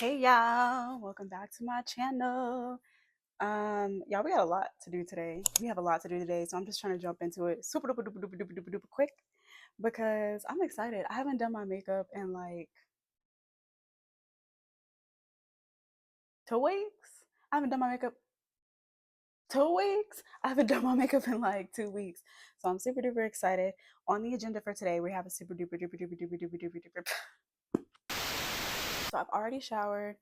Hey y'all, welcome back to my channel. Y'all, we got a lot to do today. So I'm just trying to jump into it super duper duper duper duper duper duper quick because I'm excited. I haven't done my makeup in like 2 weeks. I haven't done my makeup 2 weeks. I haven't done my makeup in like 2 weeks. So I'm super duper excited. On the agenda for today, we have a super duper duper duper duper duper duper duper. So I've already showered,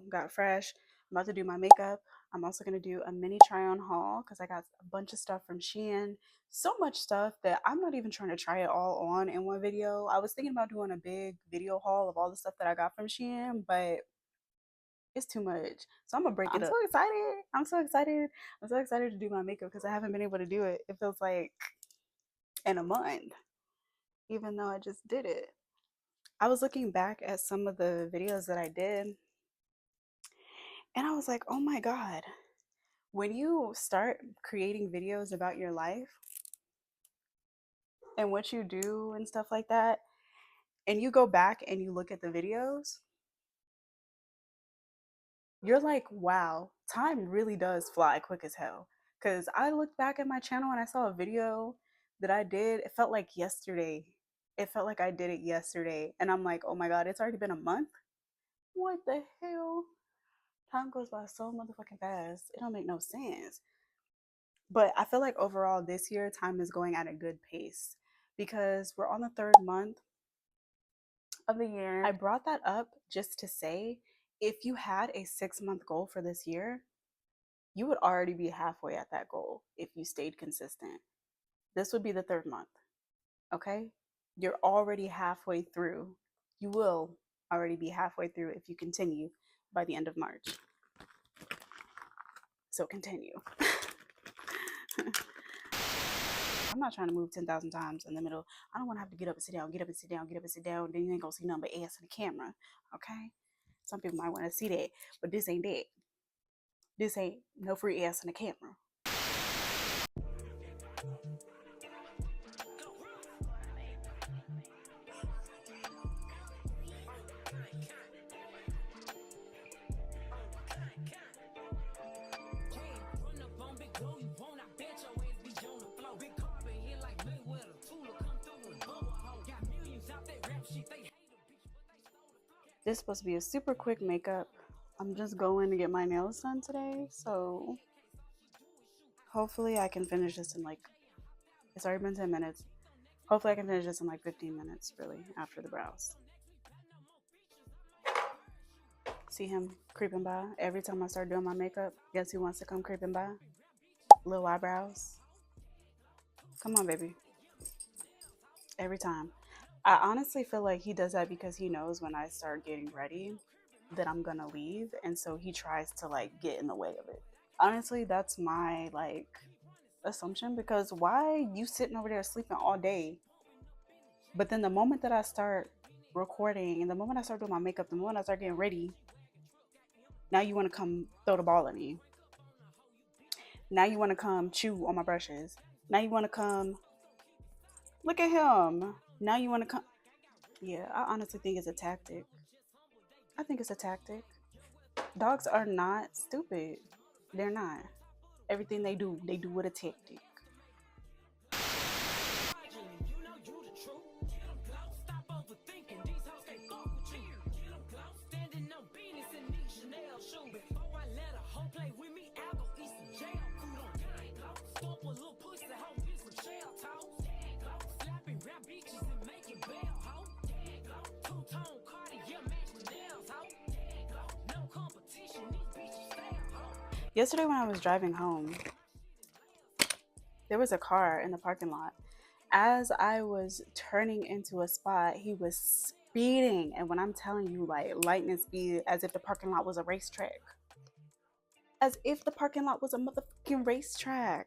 got fresh. I'm about to do my makeup. I'm also going to do a mini try on haul because I got a bunch of stuff from SHEIN. So much stuff that I'm not even trying to try it all on in one video. I was thinking about doing a big video haul of all the stuff that I got from SHEIN, but it's too much. So I'm going to break it up. I'm so excited. I'm so excited to do my makeup because I haven't been able to do it. It feels like in a month, even though I just did it. I was looking back at some of the videos that I did, and I was like, oh my God, when you start creating videos about your life and what you do and stuff like that, and you go back and you look at the videos, you're like, wow, time really does fly quick as hell. Because I looked back at my channel and I saw a video that I did. It felt like yesterday. It felt like I did it yesterday. And I'm like, oh my God, it's already been a month? What the hell? Time goes by so motherfucking fast. It don't make no sense. But I feel like overall this year, time is going at a good pace because we're on the third month of the year. I brought that up just to say, if you had a 6-month goal for this year, you would already be halfway at that goal if you stayed consistent. This would be the third month, okay? You're already halfway through. You will already be halfway through if you continue by the end of March. So continue. I'm not trying to move 10,000 times in the middle. I don't want to have to get up and sit down, get up and sit down, get up and sit down. Then you ain't gonna see nothing but ass in the camera. Okay? Some people might want to see that, but this ain't that. This ain't no free ass in the camera. This is supposed to be a super quick makeup. I'm just going to get my nails done today, so hopefully I can finish this in like, it's already been 10 minutes. Hopefully I can finish this in like 15 minutes, really, after the brows. See him creeping by every time I start doing my makeup. Guess who wants to come creeping by? Little eyebrows. Come on, baby. Every time. I honestly feel like he does that because he knows when I start getting ready that I'm gonna leave, and so he tries to like get in the way of it. Honestly, that's my like assumption, because why you sitting over there sleeping all day, but then the moment that I start recording and the moment I start doing my makeup, the moment I start getting ready, now you want to come throw the ball at me. Now you want to come chew on my brushes. Now you want to come look at him. Now you want to come. Yeah, I honestly think it's a tactic. I think it's a tactic. Dogs are not stupid. They're not. Everything they do with a tactic. Yesterday when I was driving home, there was a car in the parking lot. As I was turning into a spot, he was speeding. And when I'm telling you, like lightning speed, as if the parking lot was a racetrack. As if the parking lot was a motherfucking racetrack.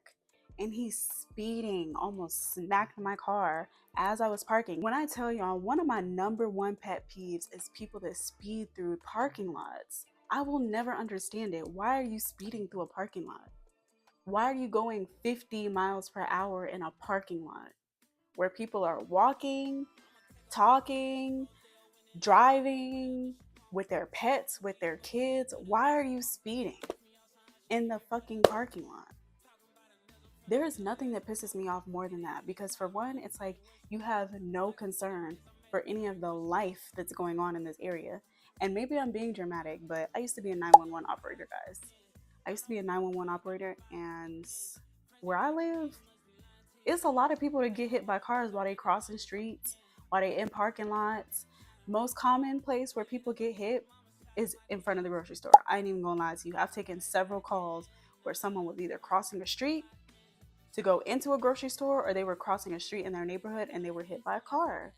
And he's speeding, almost smacked my car as I was parking. When I tell y'all, one of my #1 pet peeves is people that speed through parking lots. I will never understand it. Why are you speeding through a parking lot? Why are you going 50 miles per hour in a parking lot where people are walking, talking, driving, with their pets, with their kids. Why are you speeding in the fucking parking lot? There is nothing that pisses me off more than that, because for one, it's like you have no concern for any of the life that's going on in this area. And maybe I'm being dramatic, but I used to be a 911 operator, guys. I used to be a 911 operator, and where I live, it's a lot of people that get hit by cars while they crossing streets, while they in parking lots. Most common place where people get hit is in front of the grocery store. I ain't even gonna lie to you. I've taken several calls where someone was either crossing a street to go into a grocery store, or they were crossing a street in their neighborhood and they were hit by a car.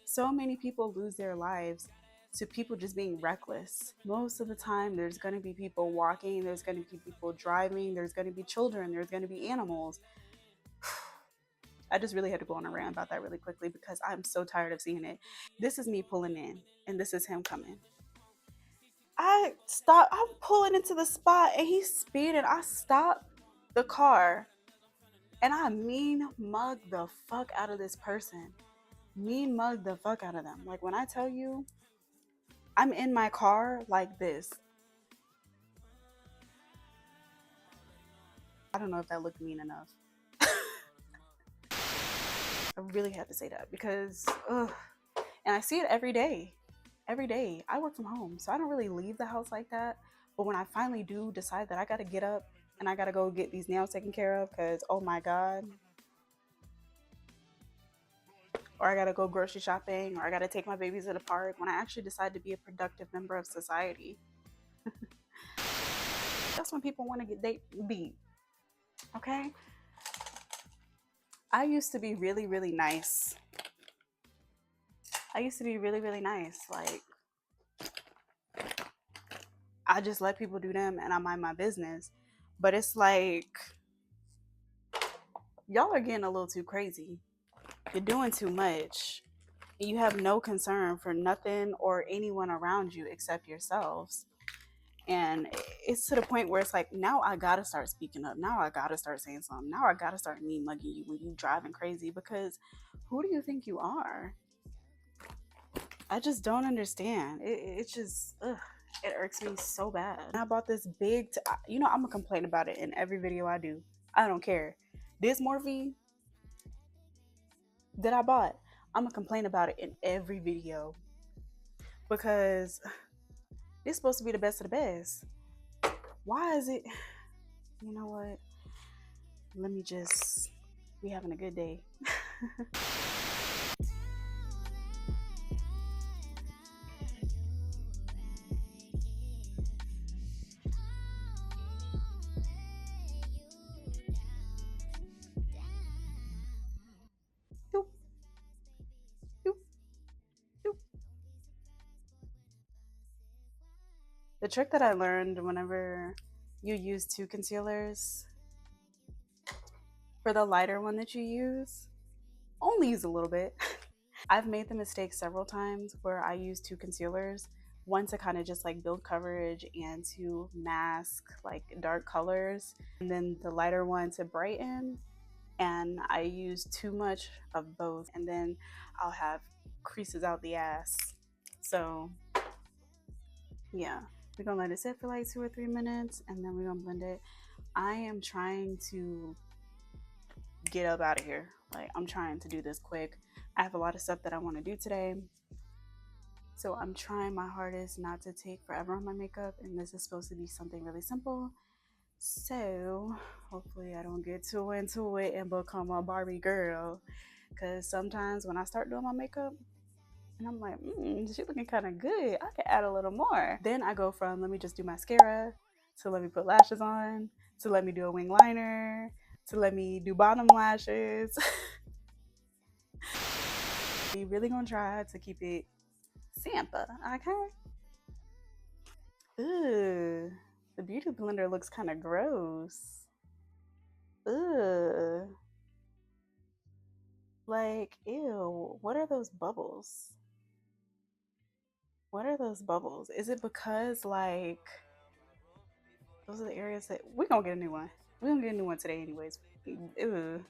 So many people lose their lives to people just being reckless. Most of the time, there's going to be people walking, there's going to be people driving, there's going to be children, there's going to be animals. I just really had to go on a rant about that really quickly because I'm so tired of seeing it. This is me pulling in, and this is him coming. I stop. I'm pulling into the spot, and he's speeding. I stop the car, and I mean mug the fuck out of this person. Mean mug the fuck out of them. Like, when I tell you, I'm in my car like this. I don't know if that looked mean enough. I really had to say that because, ugh. And I see it every day. Every day. I work from home, so I don't really leave the house like that. But when I finally do decide that I gotta get up and I gotta go get these nails taken care of, because, oh my God. Or I gotta go grocery shopping, or I gotta take my babies to the park, when I actually decide to be a productive member of society. That's when people want to get beat. Okay? I used to be really, really nice. I used to be really, really nice. Like, I just let people do them and I mind my business. But it's like, y'all are getting a little too crazy. You're doing too much. You have no concern for nothing or anyone around you except yourselves. And it's to the point where it's like, now I gotta start speaking up. Now I gotta start saying something. Now I gotta start mean mugging you when you driving crazy, because who do you think you are? I just don't understand. It's just, ugh, it irks me so bad. And I bought this big, I'm gonna complain about it in every video I do. I don't care. This Morphe that I bought, I'm gonna complain about it in every video, because it's supposed to be the best of the best. Why is it? You know what? Let me just be having a good day. The trick that I learned whenever you use two concealers, for the lighter one that you use, only use a little bit. I've made the mistake several times where I use two concealers, one to kind of just like build coverage and to mask like dark colors, and then the lighter one to brighten. And I use too much of both, and then I'll have creases out the ass. So yeah, we're gonna let it sit for like 2 or 3 minutes, and then we're gonna blend it. I am trying to get up out of here. Like, I'm trying to do this quick. I have a lot of stuff that I want to do today, so I'm trying my hardest not to take forever on my makeup, and this is supposed to be something really simple. So hopefully I don't get too into it and become a Barbie girl, because sometimes when I start doing my makeup and I'm like, she's looking kind of good, I could add a little more. Then I go from let me just do mascara, to let me put lashes on, to let me do a wing liner, to let me do bottom lashes. We really gonna try to keep it simple, okay? Ugh, the beauty blender looks kind of gross. Ugh. Like, ew, what are those bubbles? What are those bubbles? Is it because, like, those are the areas that we're gonna get a new one? We're gonna get a new one today, anyways. Ew.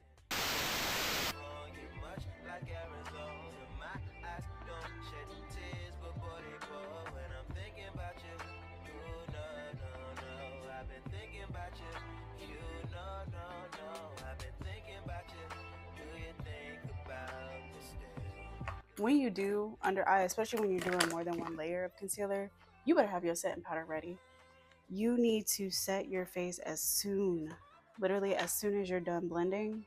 when you do under eye, especially when you're doing more than one layer of concealer, you better have your setting powder ready. You need to set your face as soon, literally as soon as you're done blending,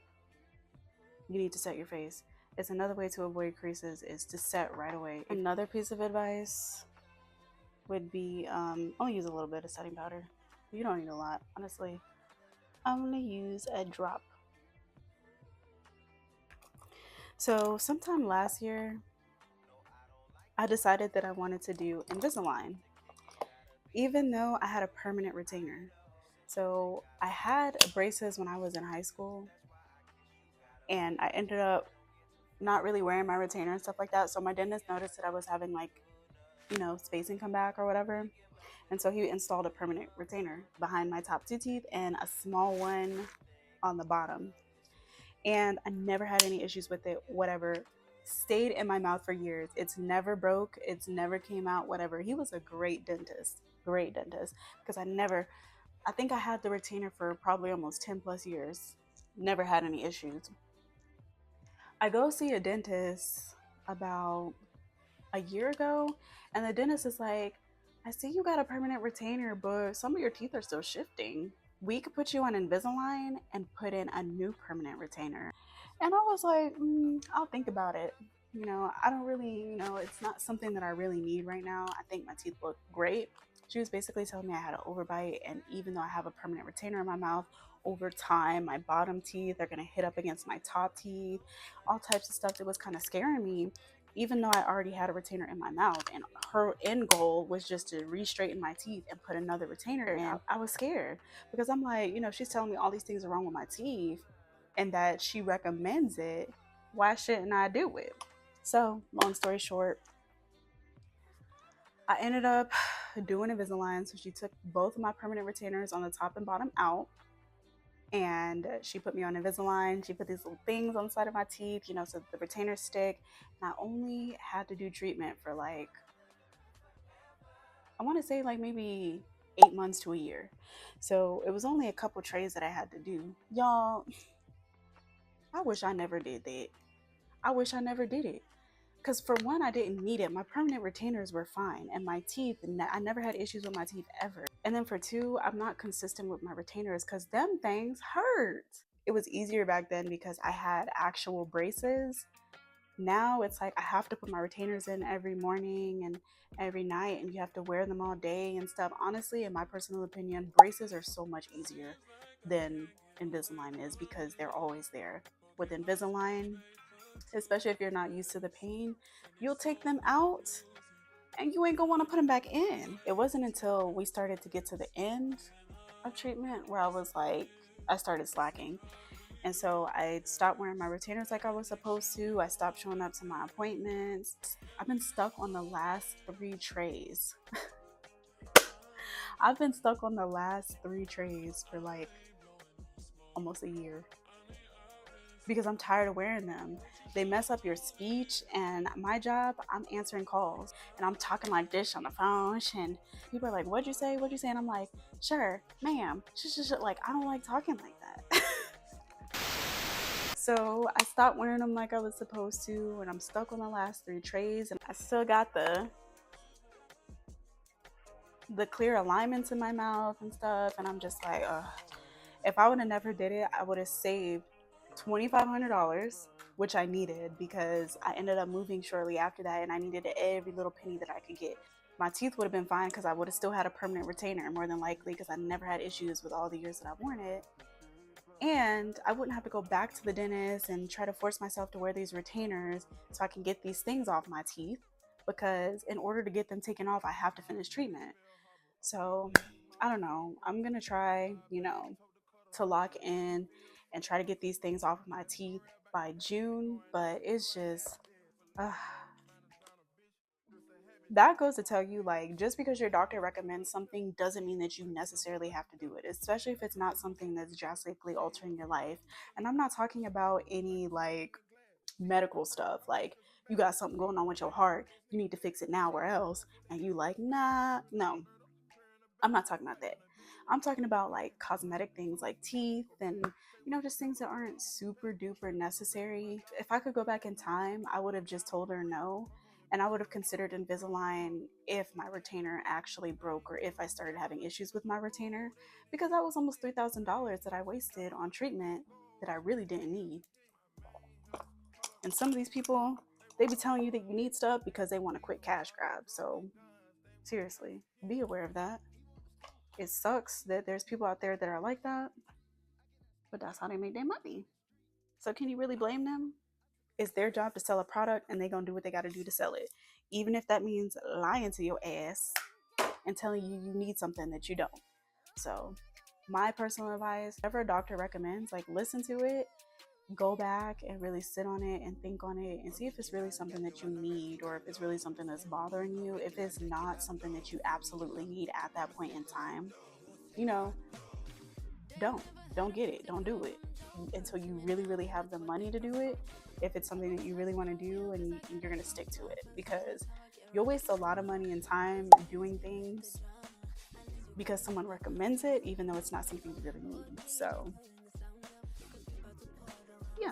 you need to set your face. It's another way to avoid creases is to set right away. Another piece of advice would be only use a little bit of setting powder. You don't need a lot, honestly. I'm gonna use a drop. So sometime last year, I decided that I wanted to do Invisalign, even though I had a permanent retainer. So I had braces when I was in high school, and I ended up not really wearing my retainer and stuff like that. So my dentist noticed that I was having like, you know, spacing come back or whatever. And so he installed a permanent retainer behind my top two teeth and a small one on the bottom. And I never had any issues with it, whatever. Stayed in my mouth for years. It's never broke, it's never came out, whatever. He was a great dentist, because I think I had the retainer for probably almost 10 plus years. Never had any issues. I go see a dentist about a year ago, and the dentist is like, I see you got a permanent retainer, but some of your teeth are still shifting. We could put you on Invisalign and put in a new permanent retainer. And I was like, I'll think about it. You know, I don't really, you know, it's not something that I really need right now. I think my teeth look great. She was basically telling me I had an overbite, and even though I have a permanent retainer in my mouth, over time, my bottom teeth are gonna hit up against my top teeth, all types of stuff that was kind of scaring me, even though I already had a retainer in my mouth. And her end goal was just to re-straighten my teeth and put another retainer in. I was scared because I'm like, you know, she's telling me all these things are wrong with my teeth and that she recommends it. Why shouldn't I do it? So, long story short, I ended up doing Invisalign. So she took both of my permanent retainers on the top and bottom out, and she put me on Invisalign. She put these little things on the side of my teeth, you know, so the retainers stick. And I only had to do treatment for like, I want to say like maybe 8 months to a year. So it was only a couple trays that I had to do. Y'all, I wish I never did that. I wish I never did it. Because for one, I didn't need it. My permanent retainers were fine, and my teeth, I never had issues with my teeth ever. And then for two, I'm not consistent with my retainers because them things hurt. It was easier back then because I had actual braces. Now it's like I have to put my retainers in every morning and every night, and you have to wear them all day and stuff. Honestly, in my personal opinion, braces are so much easier than Invisalign is because they're always there. With Invisalign, especially if you're not used to the pain, you'll take them out and you ain't gonna want to put them back in. It wasn't until we started to get to the end of treatment where I was like, I started slacking. And so I stopped wearing my retainers like I was supposed to. I stopped showing up to my appointments. I've been stuck on the last 3 trays. I've been stuck on the last 3 trays for like almost a year because I'm tired of wearing them. They mess up your speech, and my job, I'm answering calls and I'm talking like this on the phone, and people are like, what'd you say? What'd you say? And I'm like, sure, ma'am. Like, I don't like talking like that. So I stopped wearing them like I was supposed to, and I'm stuck on the last 3 trays, and I still got the clear alignments in my mouth and stuff, and I'm just like, ugh. If I would have never did it, I would have saved $2,500, which I needed because I ended up moving shortly after that, and I needed every little penny that I could get. My teeth would have been fine because I would have still had a permanent retainer, more than likely, because I never had issues with all the years that I've worn it. And I wouldn't have to go back to the dentist and try to force myself to wear these retainers so I can get these things off my teeth, because in order to get them taken off, I have to finish treatment. So I don't know. I'm going to try, you know, to lock in and try to get these things off of my teeth by June, but it's just, that goes to tell you, like, just because your doctor recommends something doesn't mean that you necessarily have to do it, especially if it's not something that's drastically altering your life. And I'm not talking about any like medical stuff, like you got something going on with your heart, you need to fix it now or else, and you like, nah, no, I'm not talking about that. I'm talking about like cosmetic things like teeth and, you know, just things that aren't super duper necessary. If I could go back in time, I would have just told her no. And I would have considered Invisalign if my retainer actually broke or if I started having issues with my retainer, because that was almost $3,000 that I wasted on treatment that I really didn't need. And some of these people, they be telling you that you need stuff because they want a quick cash grab. So seriously, be aware of that. It sucks that there's people out there that are like that, but that's how they make their money. So can you really blame them? It's their job to sell a product and they gonna do what they gotta do to sell it. Even if that means lying to your ass and telling you you need something that you don't. So my personal advice, whatever a doctor recommends, like listen to it, go back and really sit on it and think on it and see if it's really something that you need or if it's really something that's bothering you. If it's not something that you absolutely need at that point in time, you know, don't get it. Don't do it until you really have the money to do it. If it's something that you really want to do and you're going to stick to it, because you'll waste a lot of money and time doing things because someone recommends it, even though it's not something you really need. So yeah.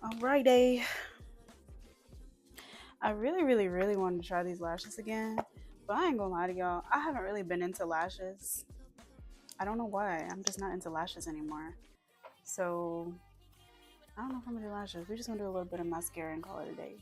Alrighty. I really wanted to try these lashes again, but I ain't gonna lie to y'all. I haven't really been into lashes. I don't know why. I'm just not into lashes anymore. So I don't know if I'm gonna do lashes. We're just gonna do a little bit of mascara and call it a day.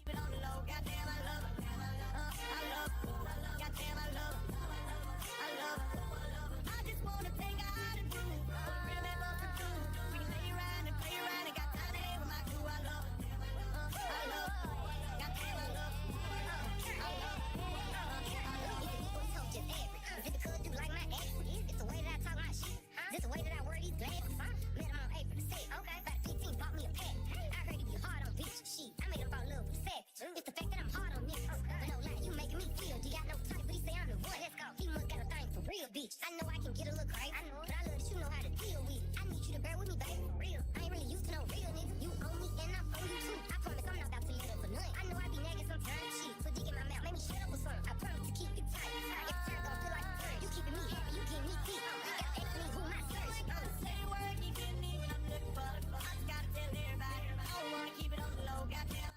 I know I can get a little crazy, but I love that you know how to deal with it. I need you to bear with me, baby, for real. I ain't really used to no real nigga. You owe me and I owe you too. I promise I'm not about to let up for nothing. I know I be nagging sometimes, shit. So dig in my mouth, make me shut up or something. I promise to keep it tight. If the turn gon' feel like a turn, you keeping me happy, you give me teeth. You gotta ask me who my search. Say the word, you get me when I'm looking for the fuck. I just gotta tell everybody. I don't wanna keep it on the low, goddamn.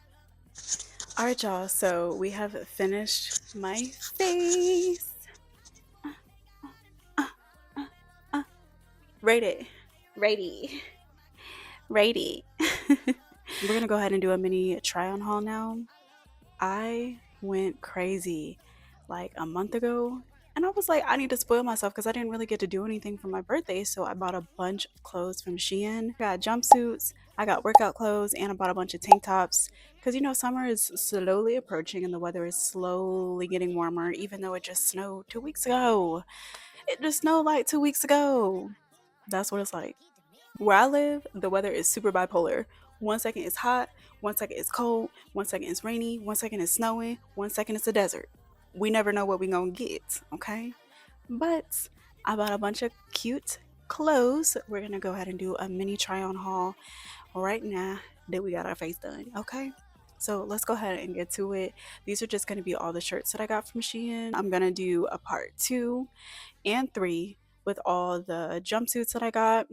All right, y'all. So we have finished my face. Rate it. Righty. We're gonna go ahead and do a mini try on haul now. I went crazy like a month ago, and I was like, I need to spoil myself because I didn't really get to do anything for my birthday. So I bought a bunch of clothes from SHEIN. Got jumpsuits, I got workout clothes and I bought a bunch of tank tops because you know summer is slowly approaching and the weather is slowly getting warmer, even though it just snowed 2 weeks ago. It just snowed like 2 weeks ago. That's what it's like. Where I live, the weather is super bipolar. 1 second it's hot, 1 second it's cold, 1 second it's rainy, 1 second it's snowing, 1 second it's a desert. We never know what we gonna get, okay? But I bought a bunch of cute clothes. We're gonna go ahead and do a mini try on haul right now that we got our face done, okay? So let's go ahead and get to it. These are just gonna be all the shirts that I got from Shein. I'm gonna do a part 2 and 3 with all the jumpsuits that I got,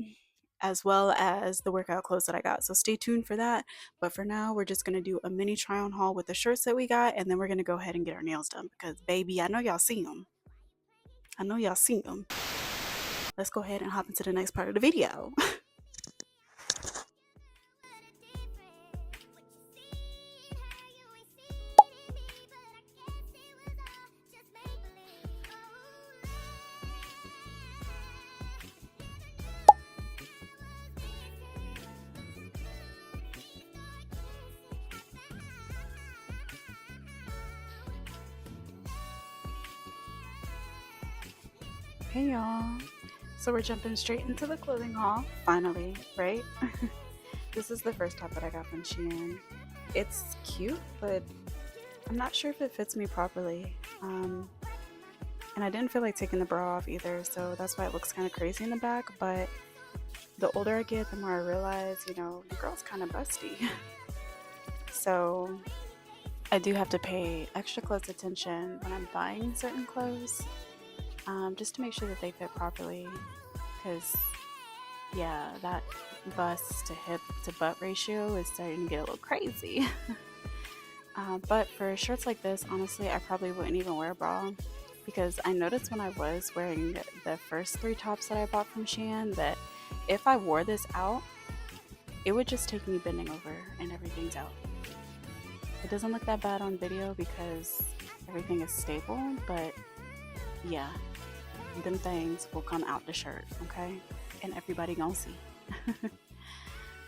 as well as the workout clothes that I got. So stay tuned for that. But for now, we're just gonna do a mini try on haul with the shirts that we got, and then we're gonna go ahead and get our nails done because baby, I know y'all see them. I know y'all see them. Let's go ahead and hop into the next part of the video. Hey y'all. So we're jumping straight into the clothing haul, finally, right? This is the first top that I got from Shein. It's cute, but I'm not sure if it fits me properly. And I didn't feel like taking the bra off either, so that's why it looks kind of crazy in the back. But the older I get, the more I realize, you know, the girl's kind of busty. So I do have to pay extra close attention when I'm buying certain clothes, just to make sure that they fit properly. Because, yeah, that bust to hip to butt ratio is starting to get a little crazy. But for shirts like this, honestly, I probably wouldn't even wear a bra, because I noticed when I was wearing the first 3 tops that I bought from Shein that if I wore this out, it would just take me bending over and everything's out. It doesn't look that bad on video because everything is stable, but yeah, them things will come out the shirt, okay? And everybody gonna see.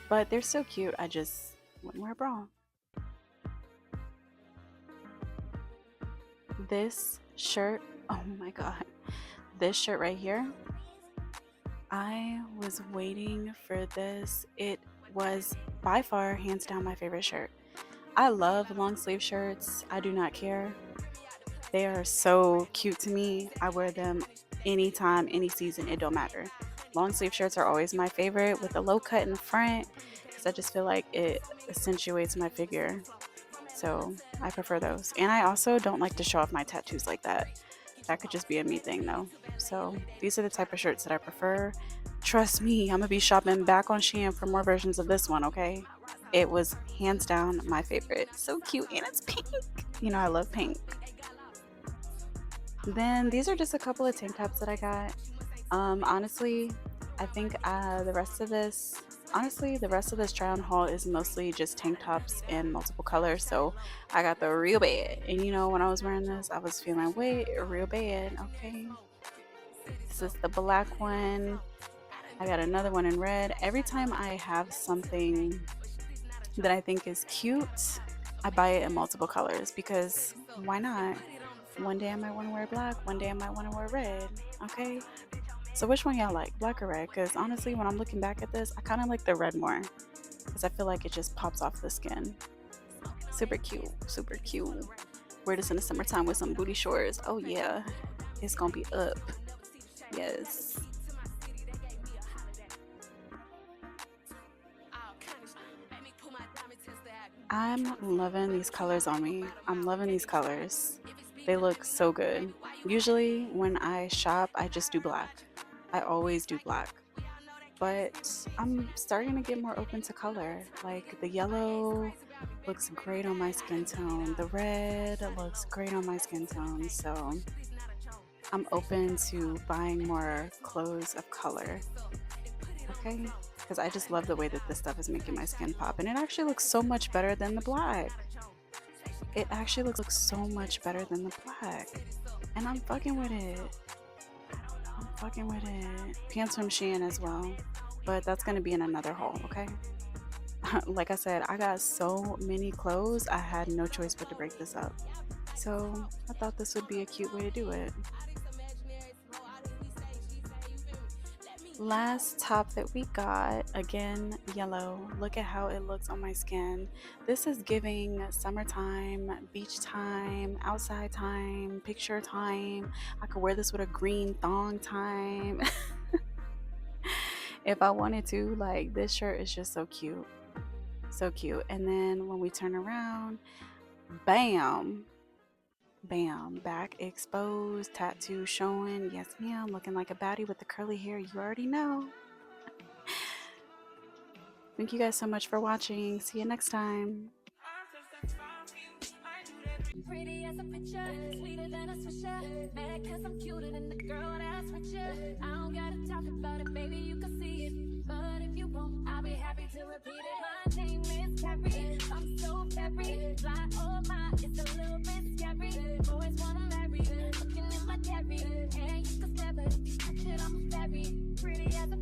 But they're so cute, I just wouldn't wear a bra. This shirt, oh my god, this shirt right here, I was waiting for this. It was by far hands down my favorite shirt. I love long sleeve shirts. I do not care. They are so cute to me. I wear them anytime, any season, it don't matter. Long sleeve shirts are always my favorite with a low cut in the front because I just feel like it accentuates my figure. So I prefer those. And I also don't like to show off my tattoos like that. That could just be a me thing though. So these are the type of shirts that I prefer. Trust me, I'm gonna be shopping back on Shein for more versions of this one, okay? It was hands down my favorite. So cute, and it's pink. You know, I love pink. Then these are just a couple of tank tops that I got. Honestly, I think the rest of this try on haul is mostly just tank tops in multiple colors. So I got the real bad, and you know, when I was wearing this, I was feeling way real bad. Okay, this is the black one. I got another one in red. Every time I have something that I think is cute, I buy it in multiple colors because why not? One day I might want to wear black, one day I might want to wear red, okay? So which one y'all like, black or red? Because honestly, when I'm looking back at this, I kind of like the red more because I feel like it just pops off the skin. Super cute, super cute. Wear this in the summertime with some booty shorts. Oh yeah, it's gonna be up. Yes. I'm loving these colors on me. I'm loving these colors. They look so good. Usually when I shop, I just do black. I always do black. But I'm starting to get more open to color. Like the yellow looks great on my skin tone. The red looks great on my skin tone. So I'm open to buying more clothes of color. Okay? Because I just love the way that this stuff is making my skin pop. And it actually looks so much better than the black. It actually looks so much better than the black. And I'm fucking with it. I'm fucking with it. Pants from Shein as well. But that's going to be in another haul, okay? Like I said, I got so many clothes, I had no choice but to break this up. So I thought this would be a cute way to do it. Last top that we got, again, yellow. Look at how it looks on my skin. This is giving summertime, beach time, outside time, picture time. I could wear this with a green thong time. If I wanted to. Like, this shirt is just so cute. So cute. And then when we turn around, bam, bam, back exposed, tattoo showing. Yes, ma'am, looking like a baddie with the curly hair. You already know. Thank you guys so much for watching. See you next time. Pretty as a picture, sweeter than a swisher. Mad cause I'm cuter than the girl that's with you. I don't gotta talk about it, baby, you can see it. But if you won't, I'll be happy to repeat it. My name is Carrie, I'm so very fly, oh my, it's a little bit scary. Always wanna marry, looking in my diary. And you can stare, but if you touch it, I'm very pretty as a